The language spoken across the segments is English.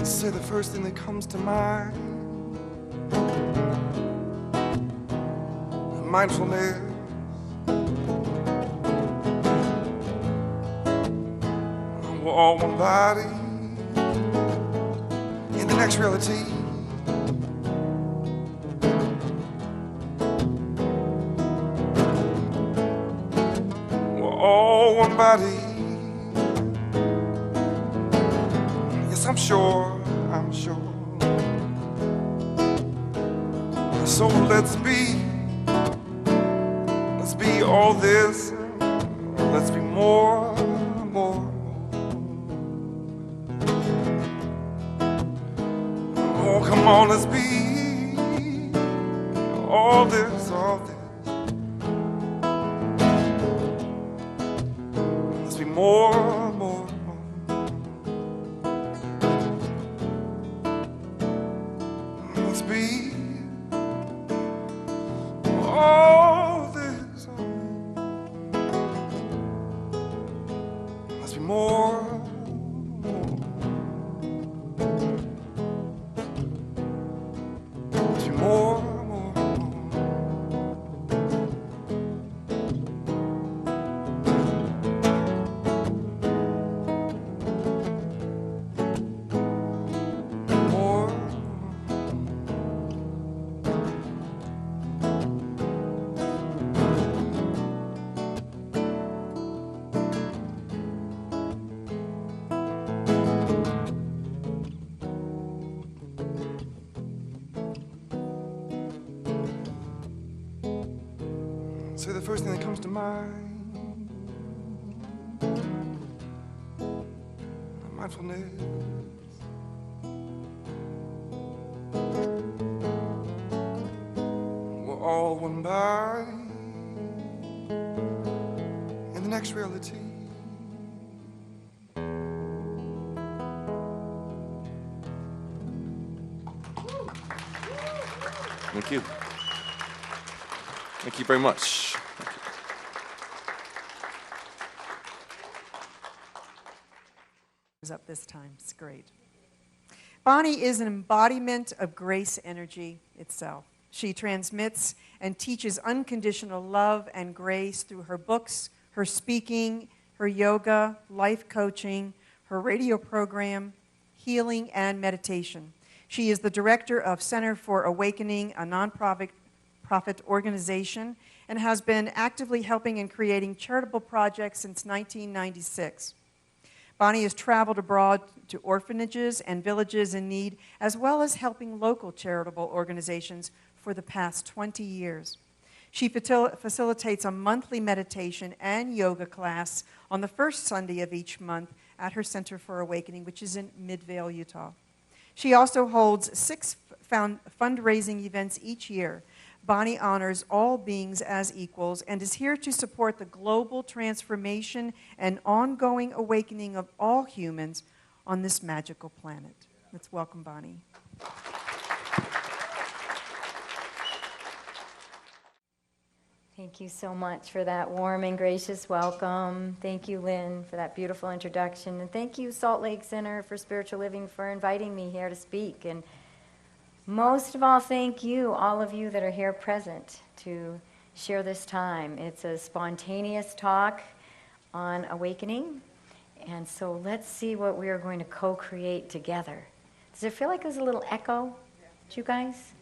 Say the first thing that comes to mind. Mindfulness. We're all one body in the next reality. We're all one body. Yes, I'm sure. So let's be all this. Let's be more. Oh, come on, let's be all this. Let's be more. Let's be all this. Let's be more. Let's be more. Say the first thing that comes to mind. Mindfulness. We're all one body in the next reality. Thank you. Thank you very much. Up this time. It's great. Bonnie is an embodiment of grace energy itself. She transmits and teaches unconditional love and grace through her books, her speaking, her yoga, life coaching, her radio program, healing, and meditation. She is the director of Center for Awakening, a nonprofit organization, and has been actively helping and creating charitable projects since 1996. Bonnie has traveled abroad to orphanages and villages in need, as well as helping local charitable organizations for the past 20 years. She facilitates a monthly meditation and yoga class on the first Sunday of each month at her Center for Awakening, which is in Midvale, Utah. She also holds 6 fundraising events each year. Bonnie honors all beings as equals and is here to support the global transformation and ongoing awakening of all humans on this magical planet. Let's welcome Bonnie. Thank you so much for that warm and gracious welcome. Thank you, Lynn, for that beautiful introduction. And thank you, Salt Lake Center for Spiritual Living, for inviting me here to speak. And most of all, thank you, all of you that are here present, to share this time. It's a spontaneous talk on awakening, and so let's see what we are going to co-create together. Does it feel like there's a little echo to you guys?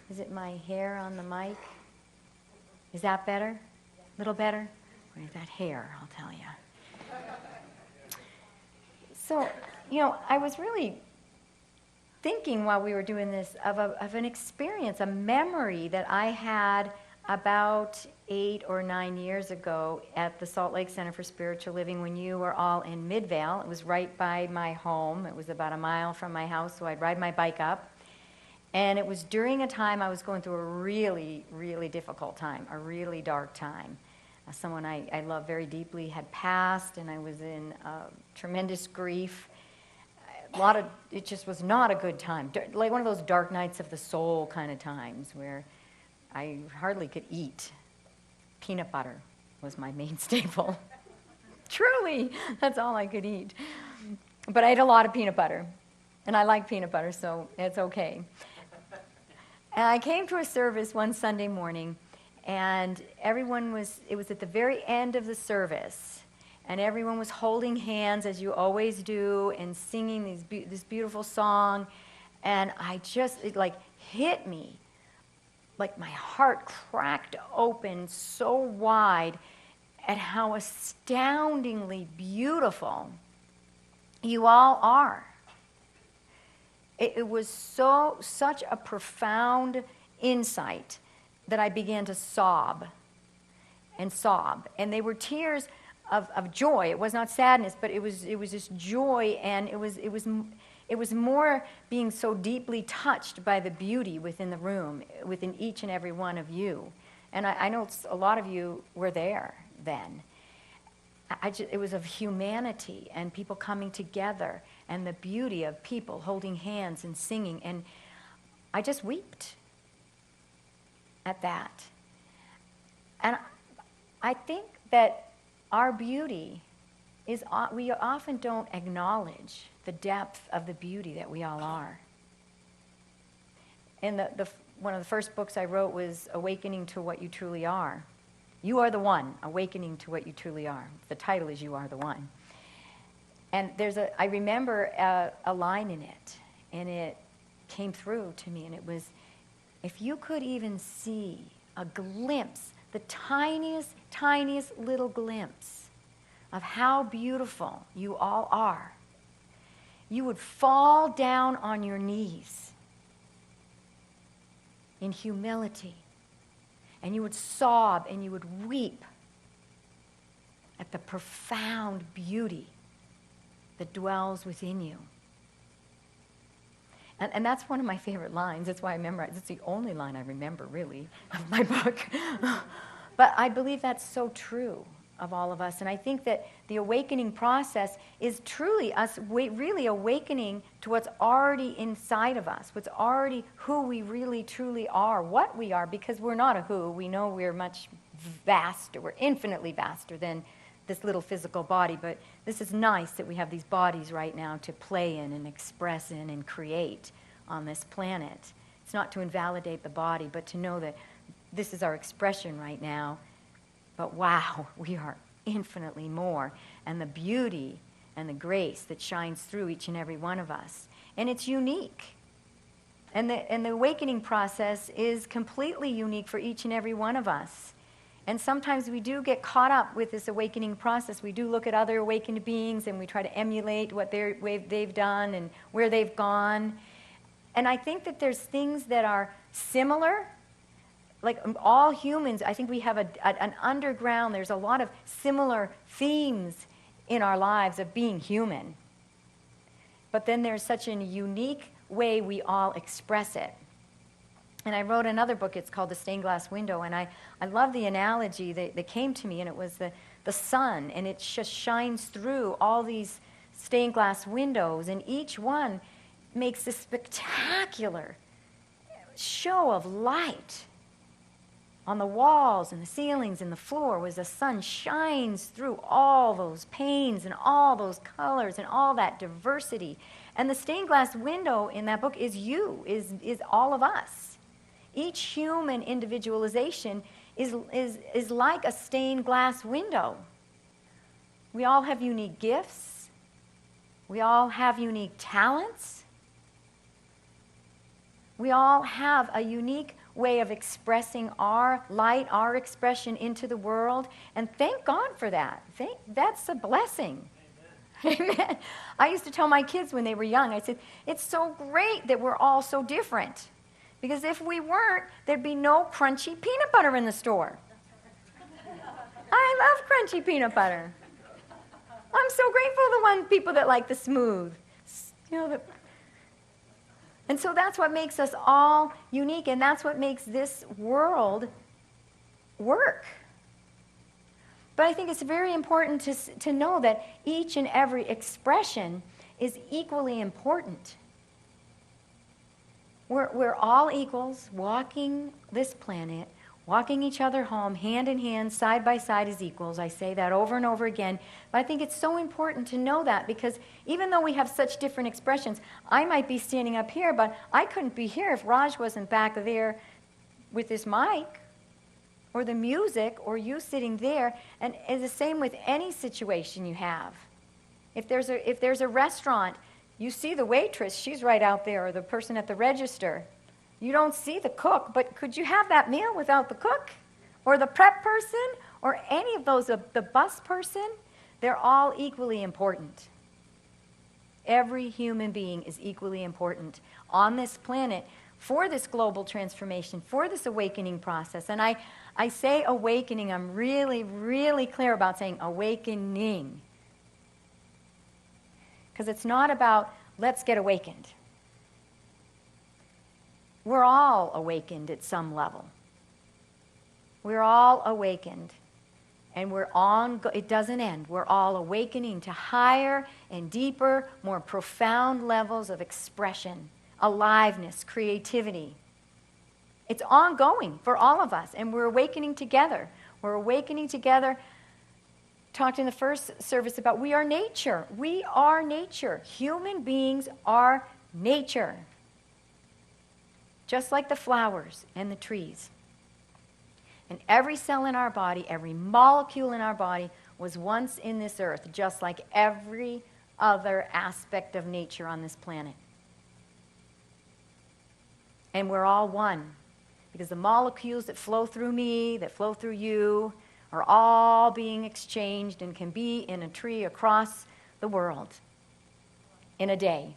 Is it my hair on the mic? Is that better? A little better? Or is that hair, I'll tell you. So, I was really thinking while we were doing this of an experience, a memory that I had about 8 or 9 years ago at the Salt Lake Center for Spiritual Living when you were all in Midvale. It was right by my home. It was about a mile from my house, so I'd ride my bike up. And it was during a time I was going through a really, really difficult time, a really dark time. Someone I love very deeply had passed, and I was in tremendous grief. It just was not a good time, like one of those dark nights of the soul kind of times where I hardly could eat. Peanut butter was my main staple. Truly, that's all I could eat. But I ate a lot of peanut butter. And I like peanut butter, so it's okay. And I came to a service one Sunday morning, and it was at the very end of the service, and everyone was holding hands, as you always do, and singing this beautiful song, and it like hit me, like my heart cracked open so wide at how astoundingly beautiful you all are. It was such a profound insight that I began to sob. And they were tears of joy. It was not sadness, but it was just joy, and it was more being so deeply touched by the beauty within the room, within each and every one of you. And I know a lot of you were there then. It was of humanity and people coming together and the beauty of people holding hands and singing. And I just wept at that. And I think that our beauty is, we often don't acknowledge the depth of the beauty that we all are. And one of the first books I wrote was Awakening to What You Truly Are. You are the one, awakening to what you truly are. The title is You Are the One. And I remember a line in it, and it came through to me, and it was, if you could even see a glimpse, the tiniest, tiniest little glimpse of how beautiful you all are, you would fall down on your knees in humility. And you would sob and you would weep at the profound beauty that dwells within you. And that's one of my favorite lines. That's why I remember it. It's the only line I remember, really, of my book. But I believe that's so true of all of us. And I think that the awakening process is truly us really awakening to what's already inside of us, what's already who we really truly are, what we are, because we're not a who. We know we're much vaster, we're infinitely vaster than this little physical body, but this is nice that we have these bodies right now to play in and express in and create on this planet. It's not to invalidate the body, but to know that this is our expression right now. But wow, we are infinitely more. And the beauty and the grace that shines through each and every one of us. And it's unique. And the awakening process is completely unique for each and every one of us. And sometimes we do get caught up with this awakening process. We do look at other awakened beings and we try to emulate what they've done and where they've gone. And I think that there's things that are similar. Like all humans, I think we have an underground, there's a lot of similar themes in our lives of being human. But then there's such a unique way we all express it. And I wrote another book, it's called The Stained Glass Window, and I love the analogy that came to me, and it was the sun, and it just shines through all these stained glass windows, and each one makes this spectacular show of light. On the walls and the ceilings and the floor, as the sun shines through all those panes and all those colors and all that diversity. And the stained glass window in that book is all of us. Each human individualization is like a stained glass window. We all have unique gifts. We all have unique talents. We all have a unique way of expressing our light, our expression into the world, and thank God for that. That's a blessing. Amen. Amen. I used to tell my kids when they were young, I said, it's so great that we're all so different, because if we weren't, there'd be no crunchy peanut butter in the store. I love crunchy peanut butter. I'm so grateful to the people that like the smooth, and so that's what makes us all unique, and that's what makes this world work. But I think it's very important to know that each and every expression is equally important. We're all equals walking this planet, walking each other home, hand in hand, side by side as equals. I say that over and over again. But I think it's so important to know that, because even though we have such different expressions, I might be standing up here, but I couldn't be here if Raj wasn't back there with this mic, or the music, or you sitting there. And it's the same with any situation you have. If there's a restaurant, you see the waitress, she's right out there, or the person at the register. You don't see the cook, but could you have that meal without the cook? Or the prep person? Or any of those, the bus person? They're all equally important. Every human being is equally important on this planet for this global transformation, for this awakening process. And I say awakening, I'm really, really clear about saying awakening. Because it's not about, let's get awakened. We're all awakened at some level. We're all awakened. And it doesn't end. We're all awakening to higher and deeper, more profound levels of expression, aliveness, creativity. It's ongoing for all of us, and we're awakening together. We're awakening together. Talked in the first service about we are nature. We are nature. Human beings are nature. Just like the flowers and the trees. And every cell in our body, every molecule in our body was once in this earth, just like every other aspect of nature on this planet. And we're all one. Because the molecules that flow through me, that flow through you, are all being exchanged and can be in a tree across the world in a day.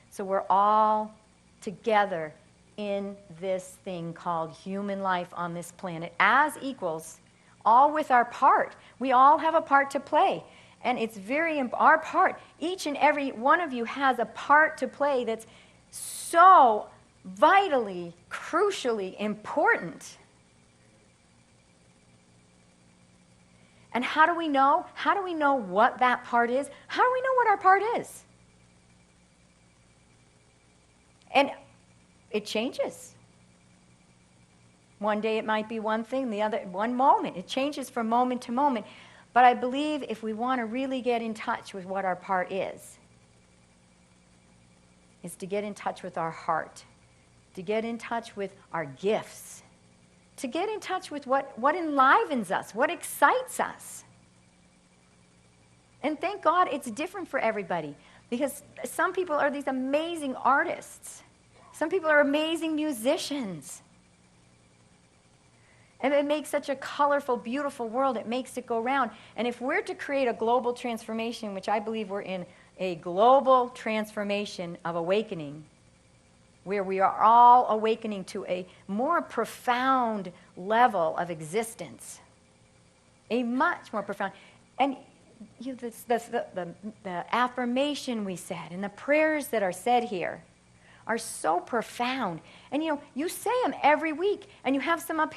So we're all together in this thing called human life on this planet as equals, all with our part. We all have a part to play. And it's our part, each and every one of you has a part to play that's so vitally, crucially important. And how do we know? How do we know what that part is? How do we know what our part is? And it changes. One day it might be one thing, the other, one moment. It changes from moment to moment. But I believe if we want to really get in touch with what our part is to get in touch with our heart, to get in touch with our gifts, to get in touch with what enlivens us, what excites us. And thank God it's different for everybody, because some people are these amazing artists. Some people are amazing musicians. And it makes such a colorful, beautiful world. It makes it go round. And if we're to create a global transformation, which I believe we're in a global transformation of awakening, where we are all awakening to a more profound level of existence, a much more profound. And the affirmation we said and the prayers that are said here are so profound. And you say them every week, and you have someone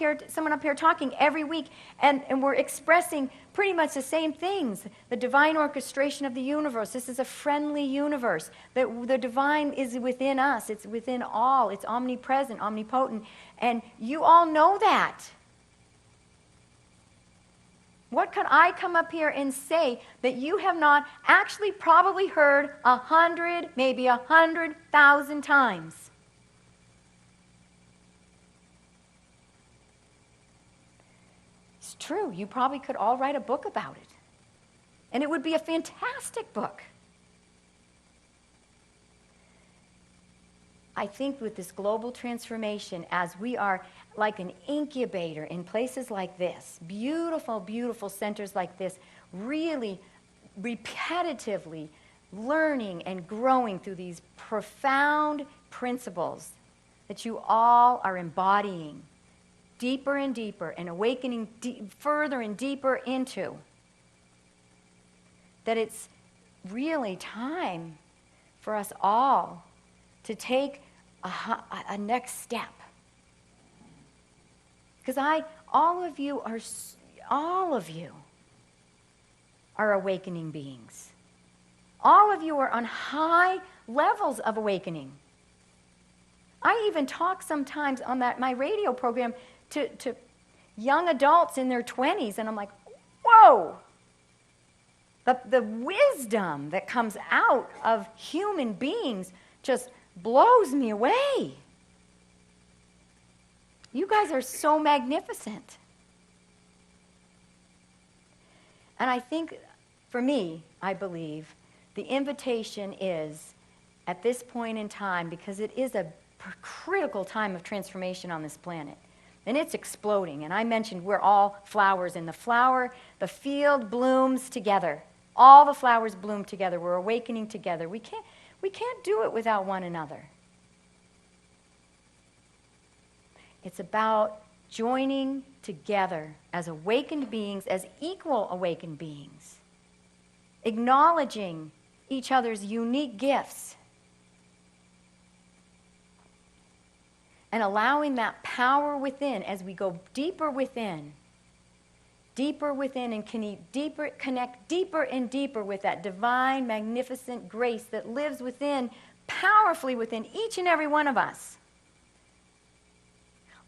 up here talking every week, and we're expressing pretty much the same things. The divine orchestration of the universe. This is a friendly universe. The divine is within us. It's within all. It's omnipresent, omnipotent. And you all know that. What could I come up here and say that you have not actually probably heard 100, maybe 100,000 times? It's true. You probably could all write a book about it. And it would be a fantastic book. I think with this global transformation, as we are like an incubator in places like this, beautiful, beautiful centers like this, really repetitively learning and growing through these profound principles that you all are embodying deeper and deeper and awakening further and deeper into, that it's really time for us all to take a next step. Because all of you are awakening beings. All of you are on high levels of awakening. I even talk sometimes on my radio program to young adults in their 20s, and I'm like, whoa! The wisdom that comes out of human beings just blows me away. You guys are so magnificent. And I think, for me, I believe, the invitation is, at this point in time, because it is a critical time of transformation on this planet, and it's exploding. And I mentioned we're all flowers in the field blooms together. All the flowers bloom together. We're awakening together. We can't do it without one another. It's about joining together as awakened beings, as equal awakened beings, acknowledging each other's unique gifts, and allowing that power within as we go deeper within, and connect deeper and deeper with that divine, magnificent grace that lives within, powerfully within each and every one of us.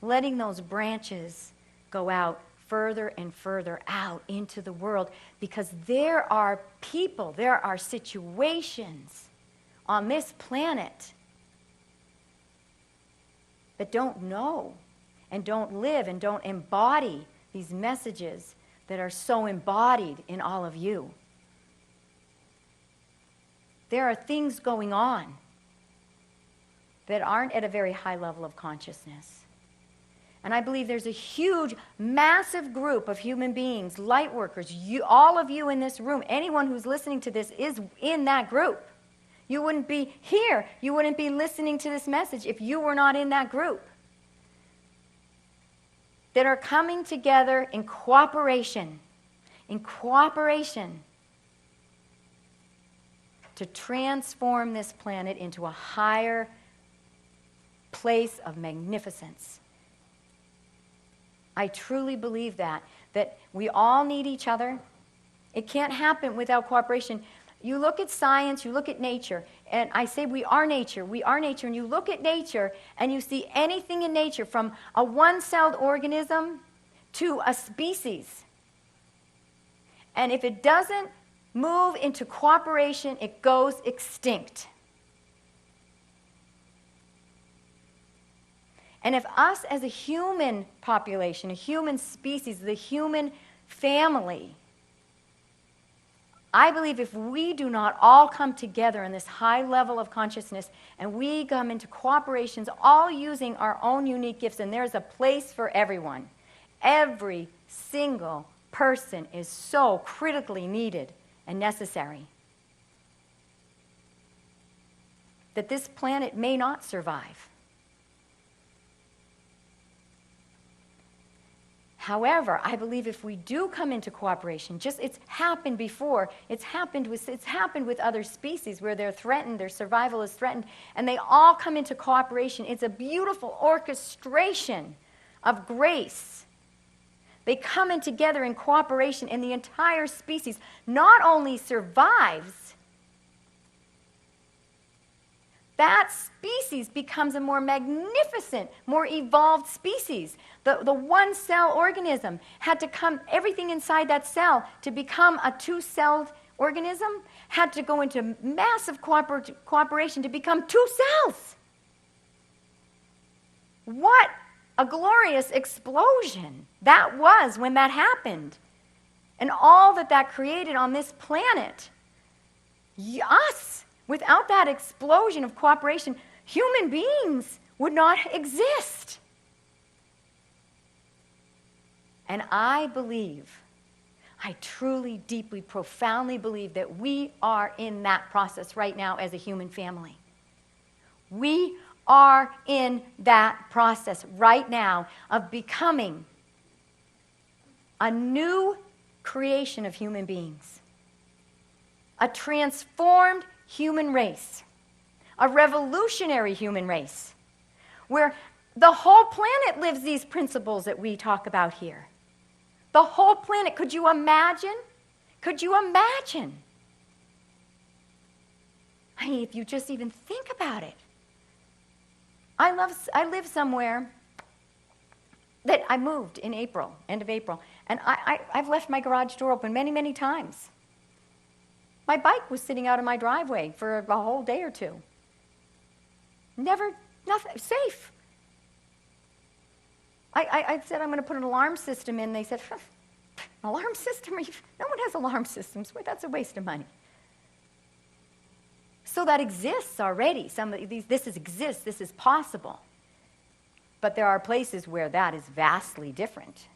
Letting those branches go out further and further out into the world, because there are people, there are situations on this planet that don't know and don't live and don't embody these messages that are so embodied in all of you. There are things going on that aren't at a very high level of consciousness. And I believe there's a huge, massive group of human beings, light workers, all of you in this room, anyone who's listening to this is in that group. You wouldn't be here, you wouldn't be listening to this message if you were not in that group. That are coming together in cooperation to transform this planet into a higher place of magnificence. I truly believe that we all need each other. It can't happen without cooperation. You look at science, you look at nature, and I say we are nature, and you look at nature and you see anything in nature from a one-celled organism to a species. And if it doesn't move into cooperation, it goes extinct. And if us as a human population, a human species, the human family, I believe if we do not all come together in this high level of consciousness and we come into cooperations, all using our own unique gifts, and there's a place for everyone. Every single person is so critically needed and necessary that this planet may not survive. However, I believe if we do come into cooperation, it's happened before. It's happened with other species where they're threatened, their survival is threatened, and they all come into cooperation. It's a beautiful orchestration of grace. They come in together in cooperation, and the entire species not only survives, that species becomes a more magnificent, more evolved species. The one-cell organism had to come, everything inside that cell to become a two-celled organism had to go into massive cooperation to become two cells. What a glorious explosion that was when that happened. And all that created on this planet. Us. Without that explosion of cooperation, human beings would not exist. And I truly, deeply, profoundly believe that we are in that process right now as a human family. We are in that process right now of becoming a new creation of human beings. A transformed human race, a revolutionary human race, where the whole planet lives these principles that we talk about here. The whole planet. Could you imagine? Could you imagine? I mean, if you just even think about it. I live somewhere that I moved in April, end of April, and I've left my garage door open many, many times. My bike was sitting out in my driveway for a whole day or two. Nothing, safe. I said I'm going to put an alarm system in. They said, an alarm system? No one has alarm systems. That's a waste of money. So that exists already. This exists. This is possible. But there are places where that is vastly different.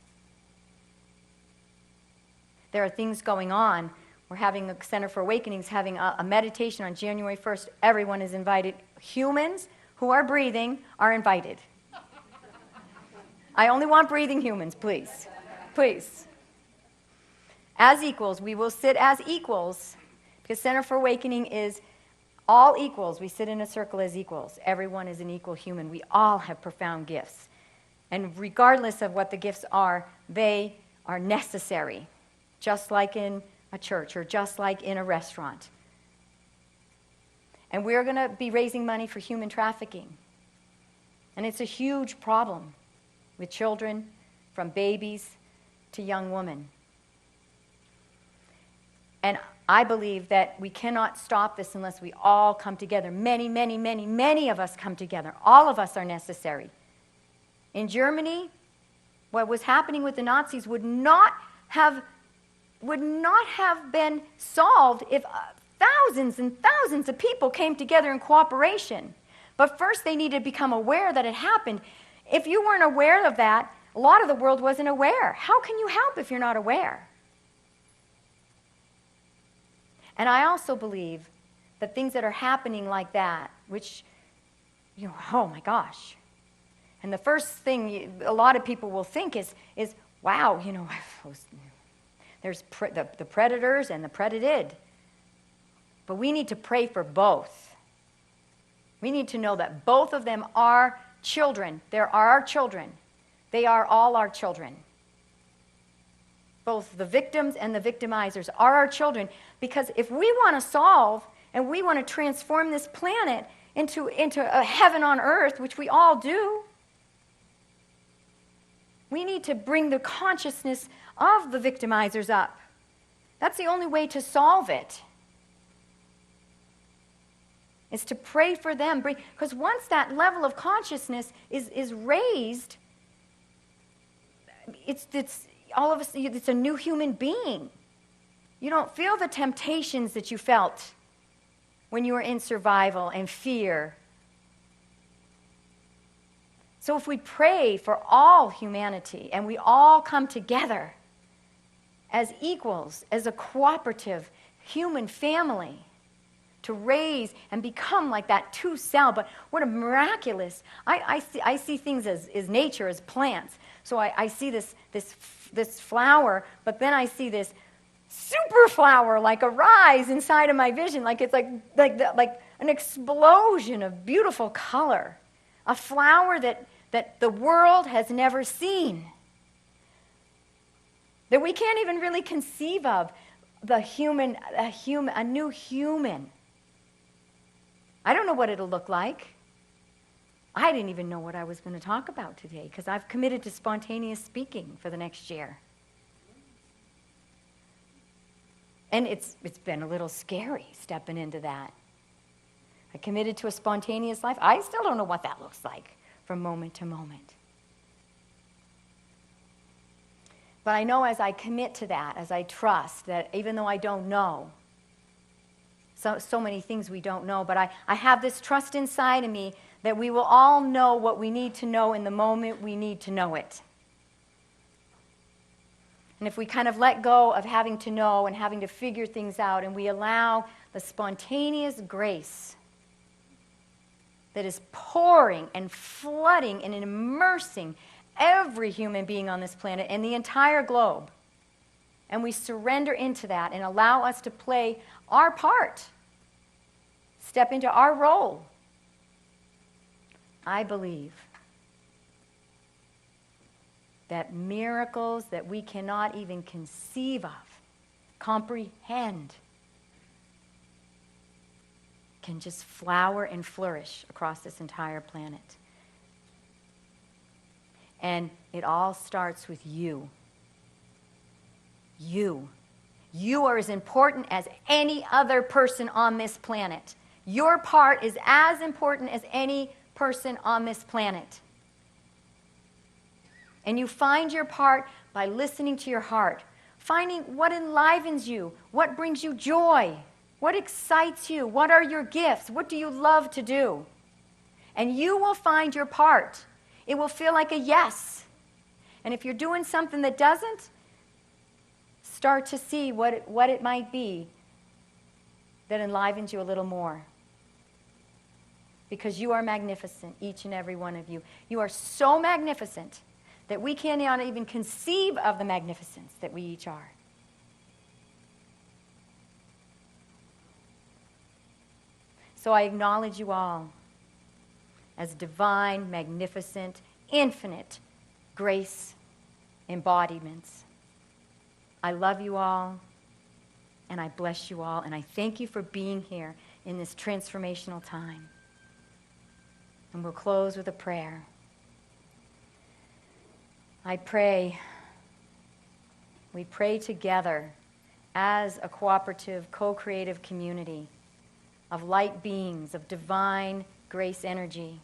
There are things going on. We're having a Center for Awakenings having a meditation on January 1st. Everyone is invited. Humans who are breathing are invited. I only want breathing humans, please. Please. As equals, we will sit as equals, because Center for Awakening is all equals. We sit in a circle as equals. Everyone is an equal human. We all have profound gifts. And regardless of what the gifts are, they are necessary, just like in a church or just like in a restaurant. And we're going to be raising money for human trafficking. And it's a huge problem with children, from babies to young women. And I believe that we cannot stop this unless we all come together. Many, many, many, many of us come together. All of us are necessary. In Germany, what was happening with the Nazis would not have been solved if thousands and thousands of people came together in cooperation. But first they needed to become aware that it happened. If you weren't aware of that, a lot of the world wasn't aware. How can you help if you're not aware? And I also believe that things that are happening like that, which, oh my gosh. And the first thing a lot of people will think is wow, there's the predators and the predated. But we need to pray for both. We need to know that both of them are children. There are our children. They are all our children. Both the victims and the victimizers are our children. Because if we want to solve and we want to transform this planet into a heaven on earth, which we all do, we need to bring the consciousness of the victimizers up. That's the only way to solve it. Is to pray for them. Because once that level of consciousness is raised, it's all of us, it's a new human being. You don't feel the temptations that you felt when you were in survival and fear. So if we pray for all humanity and we all come together as equals, as a cooperative human family, to raise and become like that two-cell, but what a miraculous, I see things as nature, as plants. So I see this flower, but then I see this super flower like arise inside of my vision, like it's like an explosion of beautiful color, a flower that the world has never seen, that we can't even really conceive of, a new human. I don't know what it'll look like. I didn't even know what I was going to talk about today because I've committed to spontaneous speaking for the next year. And it's been a little scary stepping into that. I committed to a spontaneous life. I still don't know what that looks like from moment to moment. But I know as I commit to that, as I trust that even though I don't know, so many things we don't know, but I have this trust inside of me that we will all know what we need to know in the moment we need to know it. And if we kind of let go of having to know and having to figure things out, and we allow the spontaneous grace that is pouring and flooding and immersing every human being on this planet and the entire globe, and we surrender into that and allow us to play our part, step into our role, I believe that miracles that we cannot even conceive of, comprehend, can just flower and flourish across this entire planet. And it all starts with you. You. You are as important as any other person on this planet. Your part is as important as any person on this planet. And you find your part by listening to your heart, finding what enlivens you, what brings you joy, what excites you, what are your gifts, what do you love to do. And you will find your part. It will feel like a yes. And if you're doing something that doesn't, start to see what it might be that enlivens you a little more. Because you are magnificent, each and every one of you. You are so magnificent that we cannot even conceive of the magnificence that we each are. So I acknowledge you all as divine, magnificent, infinite grace embodiments. I love you all, and I bless you all, and I thank you for being here in this transformational time. And we'll close with a prayer. I pray, we pray together as a cooperative, co-creative community of light beings, of divine grace energy,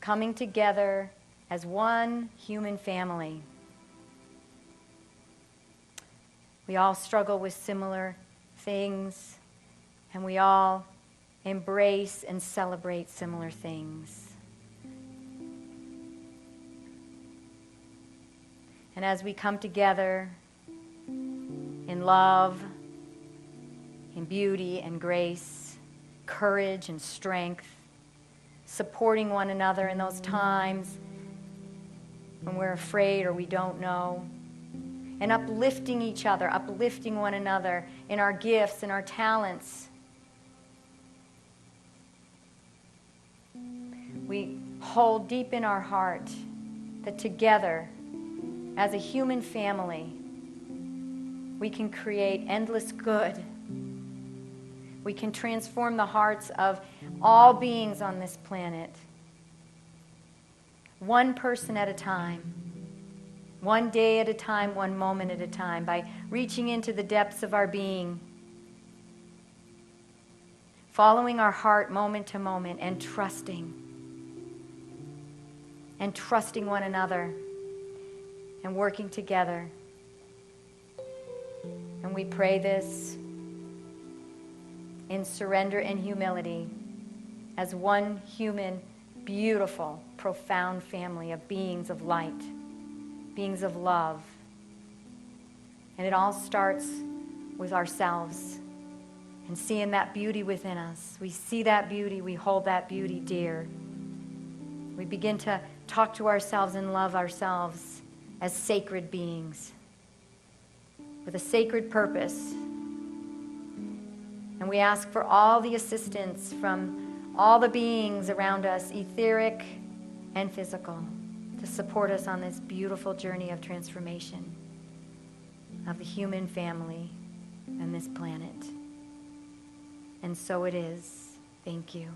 coming together as one human family. We all struggle with similar things, and we all embrace and celebrate similar things. And as we come together in love, in beauty and grace, courage and strength, supporting one another in those times when we're afraid or we don't know, and uplifting each other, uplifting one another in our gifts and our talents. We hold deep in our heart that together, as a human family, we can create endless good. We can transform the hearts of all beings on this planet, one person at a time, one day at a time, one moment at a time, by reaching into the depths of our being, following our heart moment to moment, and trusting one another, and working together. And we pray this in surrender and humility as one human, beautiful, profound family of beings of light, beings of love. And it all starts with ourselves and seeing that beauty within us. We see that beauty, we hold that beauty dear. We begin to talk to ourselves and love ourselves as sacred beings with a sacred purpose. And we ask for all the assistance from all the beings around us, etheric and physical, to support us on this beautiful journey of transformation of the human family and this planet. And so it is. Thank you.